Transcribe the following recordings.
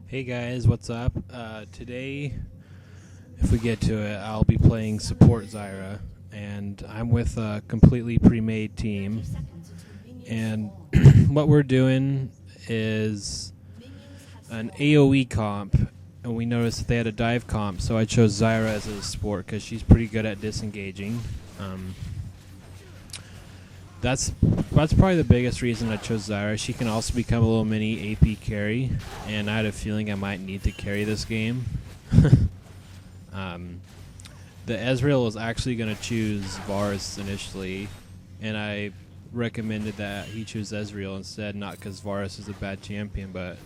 Hey guys, what's up? Today, if we get to it, I'll be playing support Zyra, and I'm with a completely pre-made team. And what we're doing is an AoE comp, and we noticed that they had a dive comp, so I chose Zyra as a support because she's pretty good at disengaging. That's probably the biggest reason I chose Zyra. She can also become a little mini AP carry, and I had a feeling I might need to carry this game. The Ezreal was actually going to choose Varus initially, and I recommended that he choose Ezreal instead, not because Varus is a bad champion, but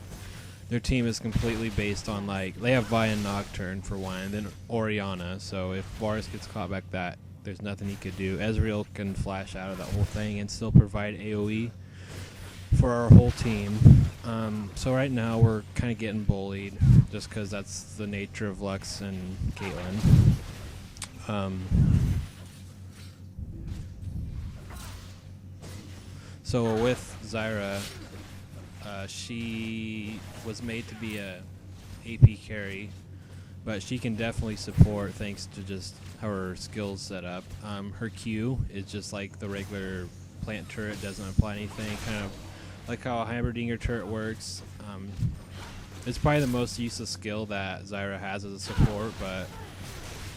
their team is completely based on, like, they have Vi and Nocturne for one, and then Orianna, so if Varus gets caught back that, there's nothing he could do. Ezreal can flash out of that whole thing and still provide AoE for our whole team. So right now we're kind of getting bullied just because that's the nature of Lux and Caitlyn. So with Zyra, she was made to be a AP carry, but she can definitely support thanks to just how her skills set up. Her Q is just like the regular plant turret, doesn't apply anything, kind of like how a Heimerdinger turret works. It's probably the most useless skill that Zyra has as a support, but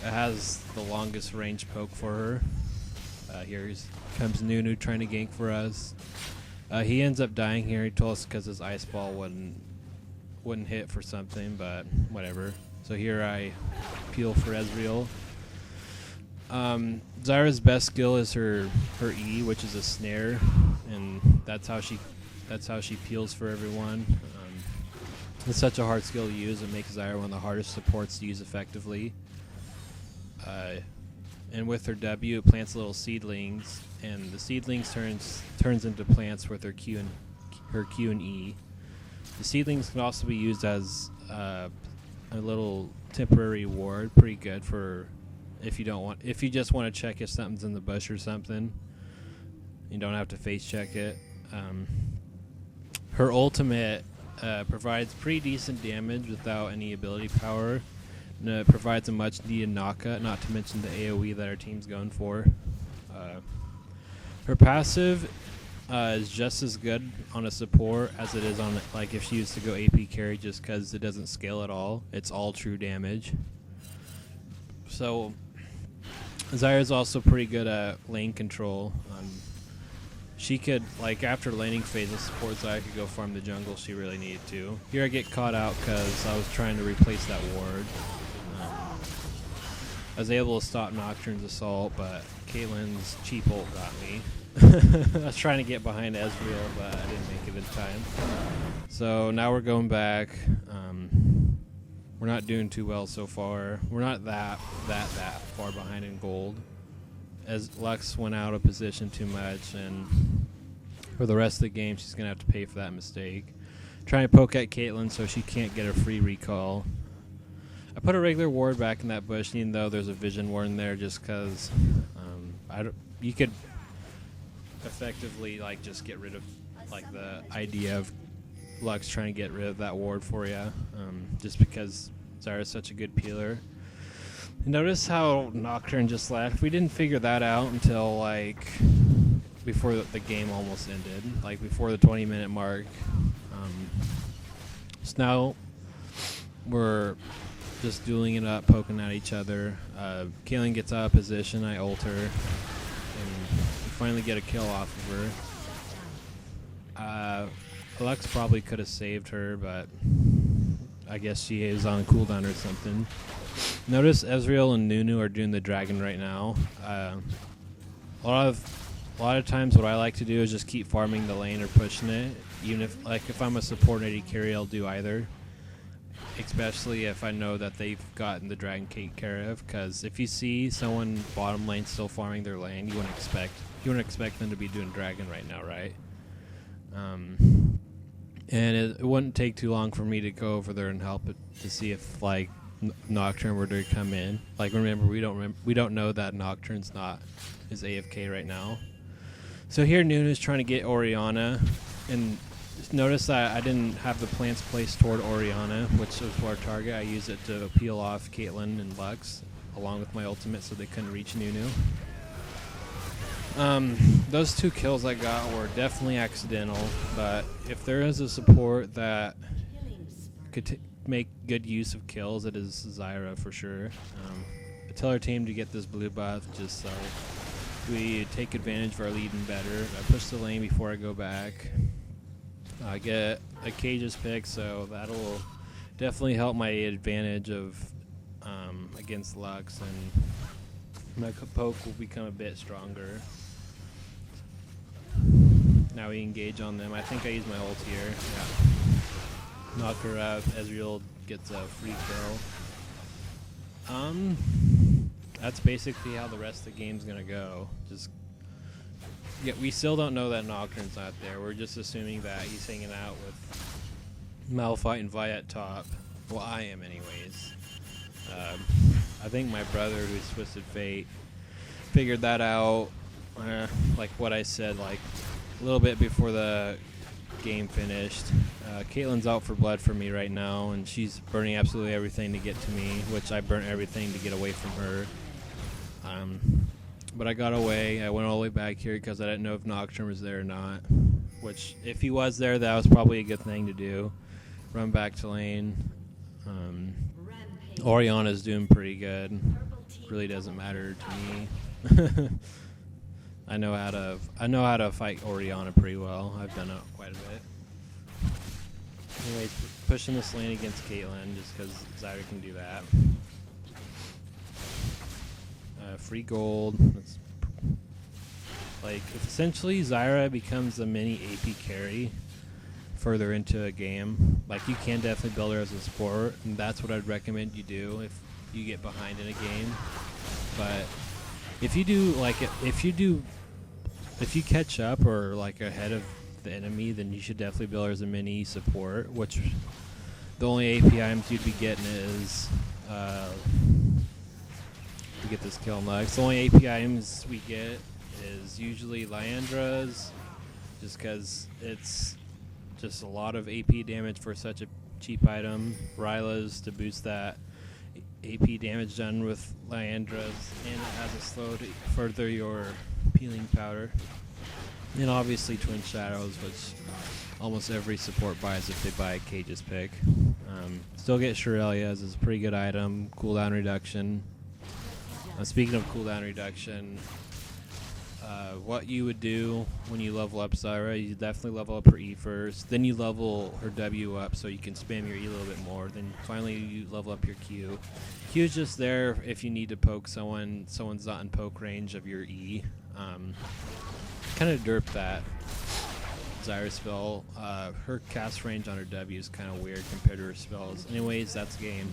it has the longest range poke for her. Here comes Nunu trying to gank for us. He ends up dying here. He told us because his ice ball wouldn't hit for something, but whatever. So here I peel for Ezreal. Zyra's best skill is her E, which is a snare, and that's how she peels for everyone. It's such a hard skill to use. It makes Zyra one of the hardest supports to use effectively. And with her W, it plants little seedlings, and the seedlings turns into plants with her Q and E. The seedlings can also be used as a little temporary ward, pretty good for if you just want to check if something's in the bush or something. You don't have to face check it. Her ultimate provides pretty decent damage without any ability power. And it provides a much needed knockout, not to mention the AoE that our team's going for. Her passive is just as good on a support as it is on, like, if she used to go AP carry, just because it doesn't scale at all. It's all true damage. So Zyra's also pretty good at lane control. She could, like, after laning phase of support, Zyra could go farm the jungle if she really needed to. Here I get caught out because I was trying to replace that ward. I was able to stop Nocturne's assault, but Caitlyn's cheap ult got me. I was trying to get behind Ezreal, but I didn't make it in time. So now we're going back. We're not doing too well so far. We're not that far behind in gold, as Lux went out of position too much, and for the rest of the game, she's going to have to pay for that mistake. Trying to poke at Caitlyn so she can't get a free recall. I put a regular ward back in that bush, even though there's a vision ward in there, just because you could effectively, like, just get rid of, like, the idea of Lux trying to get rid of that ward for you, just because Zyra's such a good peeler. Notice how Nocturne just left. We didn't figure that out until, like, before the game almost ended, like before the 20-minute mark. So now we're just dueling it up, poking at each other. Caitlyn gets out of position, I ult her, and we finally get a kill off of her. Lux probably could have saved her, but I guess she is on cooldown or something. Notice Ezreal and Nunu are doing the dragon right now. A lot of times what I like to do is just keep farming the lane or pushing it. Even if I'm a support AD carry, I'll do either. Especially if I know that they've gotten the dragon taken care of, because if you see someone bottom lane still farming their lane, you wouldn't expect them to be doing dragon right now, right? And it wouldn't take too long for me to go over there and help it to see if, like, Nocturne were to come in. Like, remember, we don't know that Nocturne's is AFK right now. So here Nunu's trying to get Orianna, and Just notice that I didn't have the plants placed toward Orianna, which was our target. I used it to peel off Caitlyn and Lux, along with my ultimate, so they couldn't reach Nunu. Those 2 kills I got were definitely accidental, but if there is a support that could make good use of kills, it is Zyra for sure. I tell our team to get this blue buff just so we take advantage of our lead and better. I push the lane before I go back. I get a Cage's pick, so that'll definitely help my advantage of against Lux, and my poke will become a bit stronger. Now we engage on them. I think I use my ult here. Yeah. Knock her out. Ezreal gets a free kill. That's basically how the rest of the game's gonna go. Yeah, we still don't know that Nocturne's not there. We're just assuming that he's hanging out with Malphite and Vi at top. Well, I am anyways. I think my brother, who's Twisted Fate, figured that out, like what I said, like a little bit before the game finished. Caitlyn's out for blood for me right now, and she's burning absolutely everything to get to me, which I burnt everything to get away from her. But I got away. I went all the way back here because I didn't know if Nocturne was there or not. Which, if he was there, that was probably a good thing to do. Run back to lane. Orianna's doing pretty good. Really doesn't matter to me. I know how to fight Orianna pretty well. I've done it quite a bit. Anyways, pushing this lane against Caitlyn just because Zyra can do that. Free gold. That's like, essentially Zyra becomes a mini AP carry further into a game. Like, you can definitely build her as a support, and that's what I'd recommend you do if you get behind in a game. But if you do, like, if you catch up or like ahead of the enemy, then you should definitely build her as a mini support, which the only AP items you'd be getting is to get this kill next. The only AP items we get is usually Lyandra's, just because it's just a lot of AP damage for such a cheap item. Ryla's to boost that AP damage done with Lyandra's, and it has a slow to further your peeling powder. And obviously Twin Shadows, which almost every support buys if they buy a Cage's pick. Still get Shirelia's, is a pretty good item. Cooldown reduction. Speaking of cooldown reduction, what you would do when you level up Zyra, you definitely level up her E first, then you level her W up so you can spam your E a little bit more, then finally you level up your Q. Q is just there if you need to poke someone's not in poke range of your E. Kind of derp that Zyra spell. Her cast range on her W is kind of weird compared to her spells. Anyways, that's game.